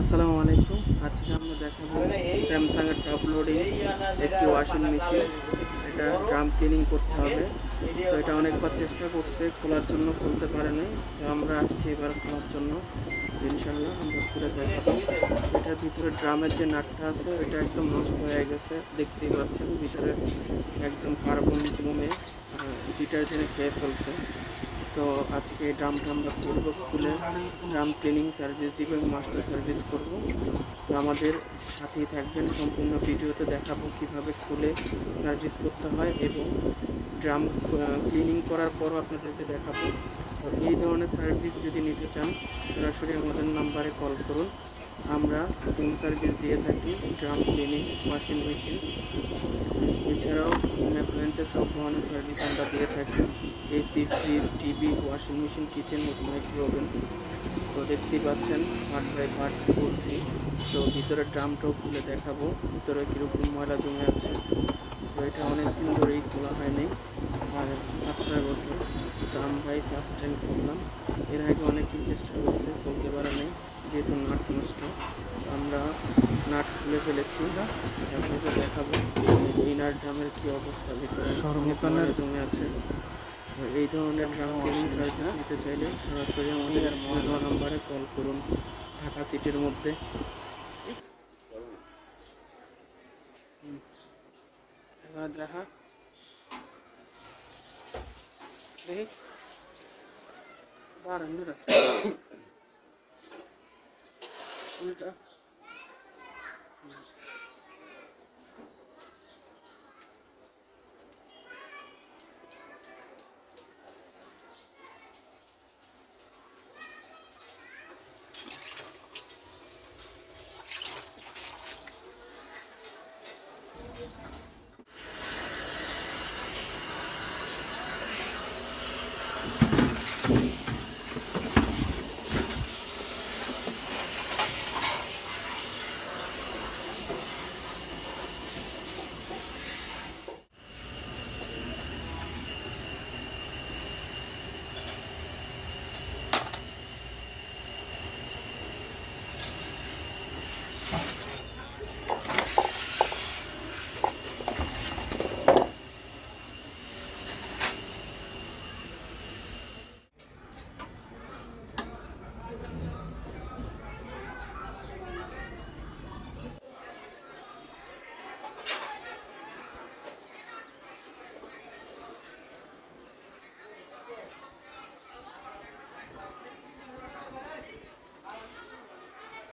আসসালামু আলাইকুম। আজকে আমরা দেখাবো স্যামসাংয়ের টপ লোডিং একটি ওয়াশিং মেশিন। এটা ড্রাম ক্লিনিং করতে হবে। তো এটা অনেকবার চেষ্টা করছে খোলার জন্য, খুলতে পারেনি। তো আমরা আসছি এবার খোলার জন্য। তো ইনশাল্লাহ আমরা খুলে দেখাবো। এটার ভিতরে ড্রামের যে নাটটা আছে ওইটা একদম নষ্ট হয়ে গেছে, দেখতেই পাচ্ছেন। ভিতরে একদম কার্বন জমে ডিটারজেন্টে খেয়ে ফেলছে। তো আজকে এই ড্রামটা আমরা খুলবো, খুলে ড্রাম ক্লিনিং সার্ভিস দিব এবং মাস্টার সার্ভিস করব। তো আমাদের সাথেই থাকবেন, সম্পূর্ণ ভিডিওতে দেখাবো কিভাবে খুলে সার্ভিস করতে হয় এবং ড্রাম ক্লিনিং করার পরও আপনাদেরকে দেখাবো। তো এই ধরনের সার্ভিস যদি নিতে চান সরাসরি আমাদের নাম্বারে কল করুন। আমরা হোম সার্ভিস দিয়ে থাকি, ড্রাম ক্লিনিং, ওয়াশিং মেশিন, এছাড়াও অ্যাপ্লায়েন্সের সব ধরনের সার্ভিস আমরা দিয়ে থাকি। AC, fridge, TV, washing machine, kitchen, micro oven. তো দেখতেই পাচ্ছেন পার্ট বাই পার্ট বলছি। তো ভিতরে ড্রামটাও খুলে দেখাবো ভিতরে কীরকম ময়লা জমে আছে। তো এটা অনেক দিন ধরেই খোলা হয়নি, 5-6 বছর। তো আমরাই ফার্স্ট টাইম খুললাম। এর আগে অনেকেই চেষ্টা করছে, খুলতে পারে নাই যেহেতু নাট নষ্ট। আমরা নাট খুলে ফেলেছি, আপনাকে দেখাবো এই নাট ড্রামের কী অবস্থা, ভিতরে অনেক ময়লা জমে আছে। এই ধরনের ড্রাম ক্লিনিং সার্ভিস নিতে চাইলে সরাসরি আমাদের স্ক্রিনে দেওয়া নাম্বারে কল করুন। ঢাকা সিটির মধ্যে। এবার দেখা দেখি দাঁড়ান উল্টা